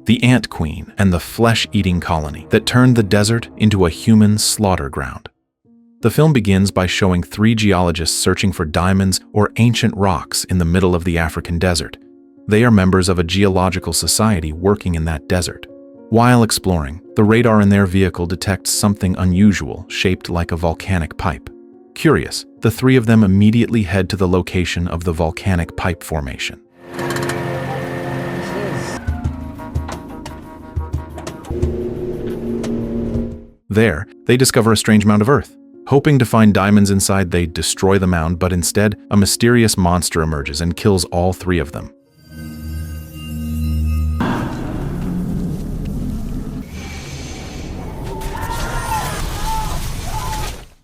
the ant queen and the flesh-eating colony that turned the desert into a human slaughter ground. The film begins by showing 3 geologists searching for diamonds or ancient rocks in the middle of the African desert. They are members of a geological society working in that desert. While exploring, the radar in their vehicle detects something unusual shaped like a volcanic pipe. Curious, the 3 of them immediately head to the location of the volcanic pipe formation. There, they discover a strange mound of earth. Hoping to find diamonds inside, they destroy the mound, but instead, a mysterious monster emerges and kills all 3 of them.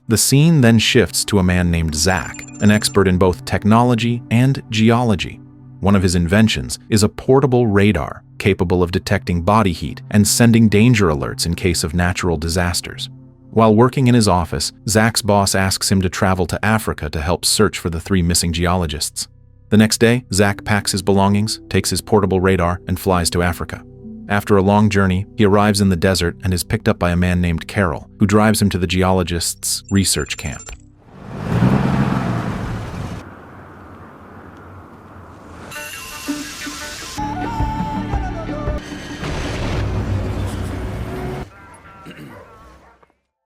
The scene then shifts to a man named Zack, an expert in both technology and geology. One of his inventions is a portable radar capable of detecting body heat and sending danger alerts in case of natural disasters. While working in his office, Zack's boss asks him to travel to Africa to help search for the 3 missing geologists. The next day, Zack packs his belongings, takes his portable radar, and flies to Africa. After a long journey, he arrives in the desert and is picked up by a man named Karel, who drives him to the geologists' research camp.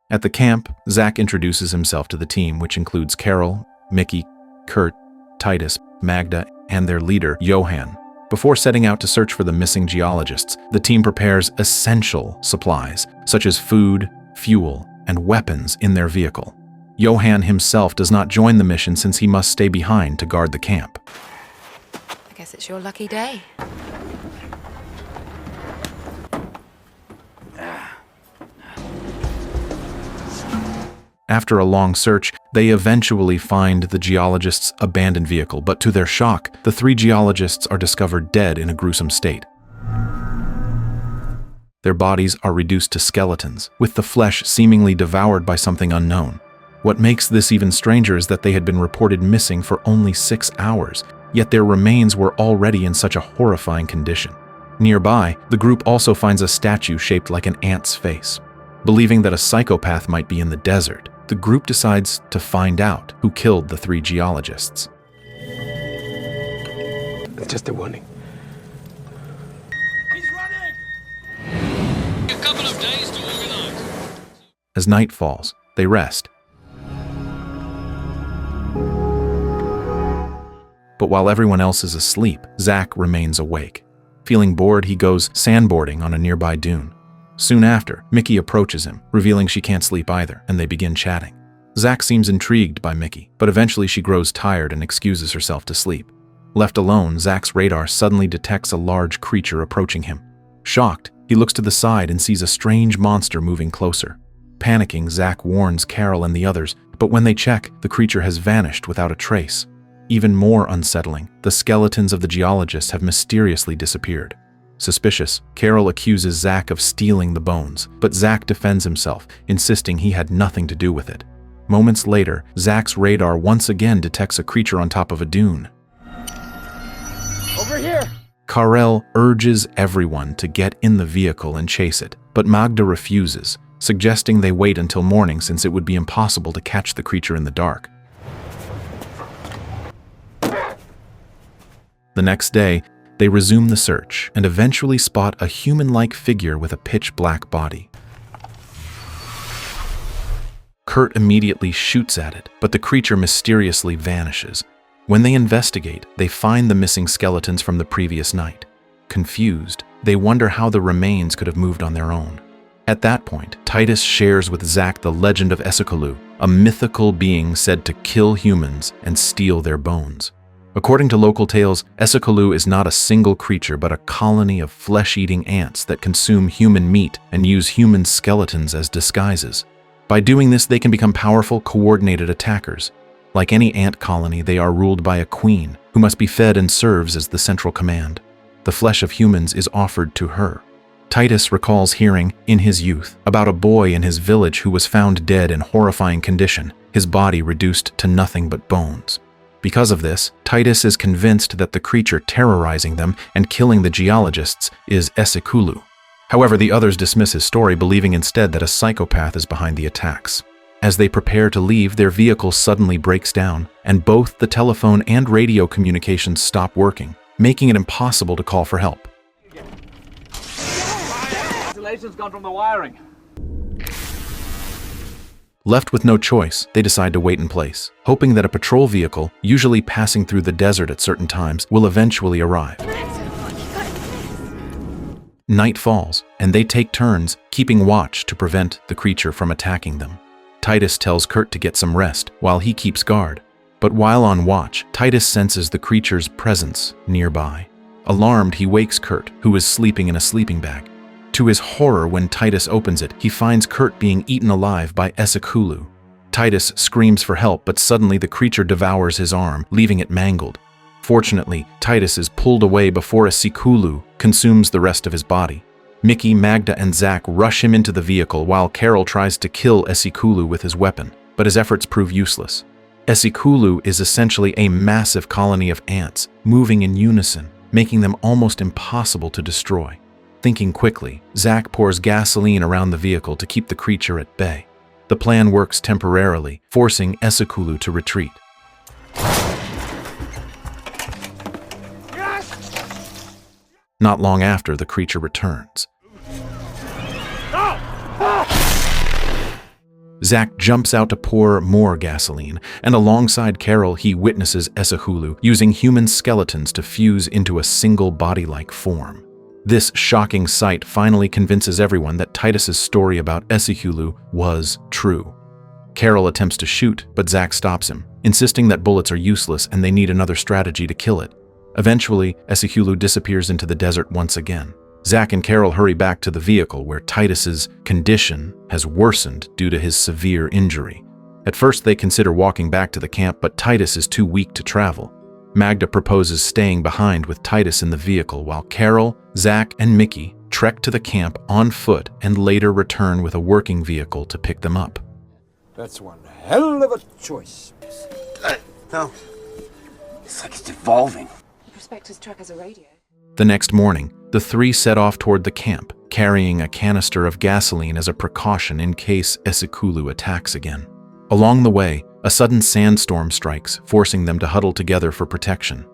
At the camp, Zack introduces himself to the team, which includes Karel, Mikki, Kurt, Titus, Magda, and their leader, Johan. Before setting out to search for the missing geologists, the team prepares essential supplies, such as food, fuel, and weapons in their vehicle. Johan himself does not join the mission since he must stay behind to guard the camp. I guess it's your lucky day. After a long search, they eventually find the geologists' abandoned vehicle, but to their shock, the 3 geologists are discovered dead in a gruesome state. Their bodies are reduced to skeletons, with the flesh seemingly devoured by something unknown. What makes this even stranger is that they had been reported missing for only 6 hours, yet their remains were already in such a horrifying condition. Nearby, the group also finds a statue shaped like an ant's face. Believing that a psychopath might be in the desert, the group decides to find out who killed the 3 geologists. It's just a warning. He's running! A couple of days to organize. As night falls, they rest. But while everyone else is asleep, Zack remains awake. Feeling bored, he goes sandboarding on a nearby dune. Soon after, Mikki approaches him, revealing she can't sleep either, and they begin chatting. Zack seems intrigued by Mikki, but eventually she grows tired and excuses herself to sleep. Left alone, Zack's radar suddenly detects a large creature approaching him. Shocked, he looks to the side and sees a strange monster moving closer. Panicking, Zack warns Karel and the others, but when they check, the creature has vanished without a trace. Even more unsettling, the skeletons of the geologists have mysteriously disappeared. Suspicious, Karel accuses Zack of stealing the bones, but Zack defends himself, insisting he had nothing to do with it. Moments later, Zack's radar once again detects a creature on top of a dune. Over here! Karel urges everyone to get in the vehicle and chase it, but Magda refuses, suggesting they wait until morning since it would be impossible to catch the creature in the dark. The next day, they resume the search and eventually spot a human-like figure with a pitch-black body. Kurt immediately shoots at it, but the creature mysteriously vanishes. When they investigate, they find the missing skeletons from the previous night. Confused, they wonder how the remains could have moved on their own. At that point, Titus shares with Zack the legend of Esolu, a mythical being said to kill humans and steal their bones. According to local tales, Esolu is not a single creature but a colony of flesh-eating ants that consume human meat and use human skeletons as disguises. By doing this, they can become powerful, coordinated attackers. Like any ant colony, they are ruled by a queen, who must be fed and serves as the central command. The flesh of humans is offered to her. Titus recalls hearing, in his youth, about a boy in his village who was found dead in horrifying condition, his body reduced to nothing but bones. Because of this, Titus is convinced that the creature terrorizing them and killing the geologists is Esolu. However, the others dismiss his story, believing instead that a psychopath is behind the attacks. As they prepare to leave, their vehicle suddenly breaks down, and both the telephone and radio communications stop working, making it impossible to call for help. Insulation's gone from the wiring. Left with no choice, they decide to wait in place, hoping that a patrol vehicle, usually passing through the desert at certain times, will eventually arrive. Night falls, and they take turns, keeping watch to prevent the creature from attacking them. Titus tells Kurt to get some rest while he keeps guard. But while on watch, Titus senses the creature's presence nearby. Alarmed, he wakes Kurt, who is sleeping in a sleeping bag. To his horror, when Titus opens it, he finds Kurt being eaten alive by Esolu. Titus screams for help, but suddenly the creature devours his arm, leaving it mangled. Fortunately, Titus is pulled away before Esolu consumes the rest of his body. Mikki, Magda, and Zack rush him into the vehicle while Karel tries to kill Esolu with his weapon, but his efforts prove useless. Esolu is essentially a massive colony of ants, moving in unison, making them almost impossible to destroy. Thinking quickly, Zack pours gasoline around the vehicle to keep the creature at bay. The plan works temporarily, forcing Esolu to retreat. Not long after, the creature returns. Zack jumps out to pour more gasoline, and alongside Karel, he witnesses Esolu using human skeletons to fuse into a single body-like form. This shocking sight finally convinces everyone that Titus's story about Esolu was true. Karel attempts to shoot, but Zack stops him, insisting that bullets are useless and they need another strategy to kill it. Eventually, Esolu disappears into the desert once again. Zack and Karel hurry back to the vehicle where Titus's condition has worsened due to his severe injury. At first, they consider walking back to the camp, but Titus is too weak to travel. Magda proposes staying behind with Titus in the vehicle while Karel, Zack, and Mikki trek to the camp on foot and later return with a working vehicle to pick them up. That's one hell of a choice. No. It's like it's devolving. The prospector's truck has a radio. The next morning, the three set off toward the camp, carrying a canister of gasoline as a precaution in case Esolu attacks again. Along the way, a sudden sandstorm strikes, forcing them to huddle together for protection.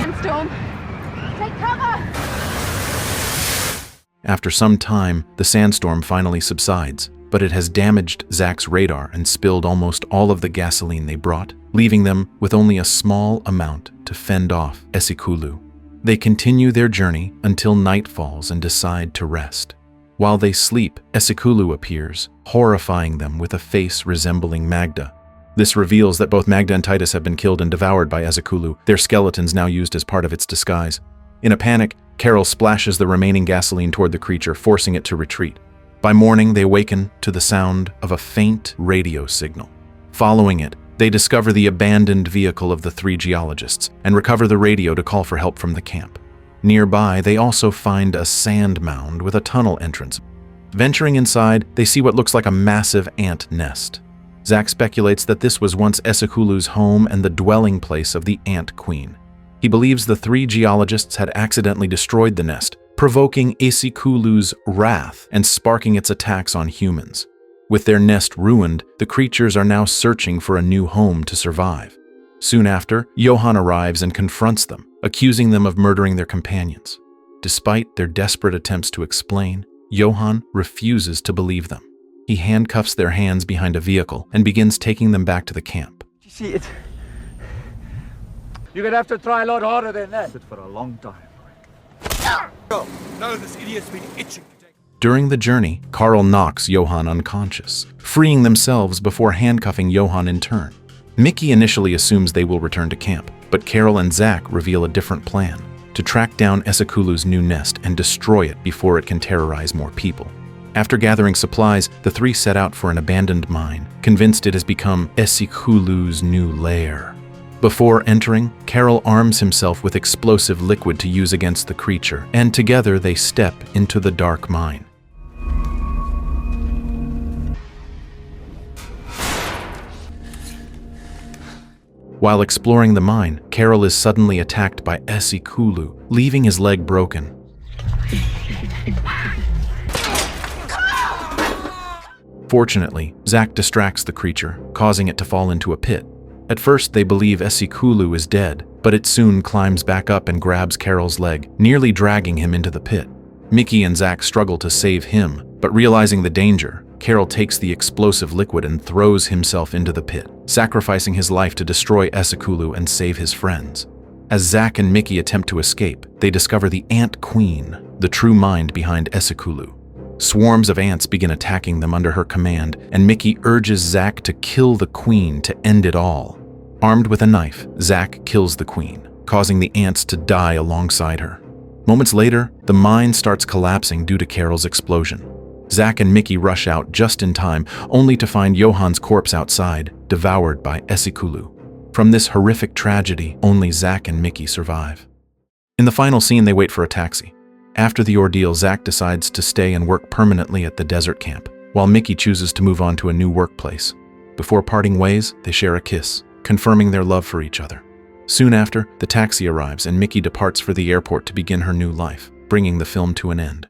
Sandstorm! Take cover! After some time, the sandstorm finally subsides, but it has damaged Zack's radar and spilled almost all of the gasoline they brought, leaving them with only a small amount to fend off Esolu. They continue their journey until night falls and decide to rest. While they sleep, Esolu appears, horrifying them with a face resembling Magda. This reveals that both Magda and Titus have been killed and devoured by Esolu, their skeletons now used as part of its disguise. In a panic, Karel splashes the remaining gasoline toward the creature, forcing it to retreat. By morning, they awaken to the sound of a faint radio signal. Following it, they discover the abandoned vehicle of the three geologists and recover the radio to call for help from the camp. Nearby, they also find a sand mound with a tunnel entrance. Venturing inside, they see what looks like a massive ant nest. Zack speculates that this was once Esolu's home and the dwelling place of the ant queen. He believes the three geologists had accidentally destroyed the nest, provoking Esolu's wrath and sparking its attacks on humans. With their nest ruined, the creatures are now searching for a new home to survive. Soon after, Johan arrives and confronts them, accusing them of murdering their companions. Despite their desperate attempts to explain, Johan refuses to believe them. He handcuffs their hands behind a vehicle and begins taking them back to the camp. You see it? You're gonna have to try a lot harder than that. For a long time. No, this idiot's been itching to take. During the journey, Karel knocks Johan unconscious, freeing themselves before handcuffing Johan in turn. Mikki initially assumes they will return to camp, but Karel and Zack reveal a different plan: to track down Esolu's new nest and destroy it before it can terrorize more people. After gathering supplies, the three set out for an abandoned mine, convinced it has become Esolu's new lair. Before entering, Karel arms himself with explosive liquid to use against the creature, and together they step into the dark mine. While exploring the mine, Karel is suddenly attacked by Esolu, leaving his leg broken. Fortunately, Zack distracts the creature, causing it to fall into a pit. At first, they believe Esolu is dead, but it soon climbs back up and grabs Karel's leg, nearly dragging him into the pit. Mikki and Zack struggle to save him, but realizing the danger, Karel takes the explosive liquid and throws himself into the pit, sacrificing his life to destroy Esolu and save his friends. As Zack and Mikki attempt to escape, they discover the Ant Queen, the true mind behind Esolu. Swarms of ants begin attacking them under her command, and Mikki urges Zack to kill the queen to end it all. Armed with a knife, Zack kills the queen, causing the ants to die alongside her. Moments later, the mine starts collapsing due to Karel's explosion. Zack and Mikki rush out just in time, only to find Johan's corpse outside, devoured by Esolu. From this horrific tragedy, only Zack and Mikki survive. In the final scene, they wait for a taxi. After the ordeal, Zack decides to stay and work permanently at the desert camp, while Mikki chooses to move on to a new workplace. Before parting ways, they share a kiss, confirming their love for each other. Soon after, the taxi arrives and Mikki departs for the airport to begin her new life, bringing the film to an end.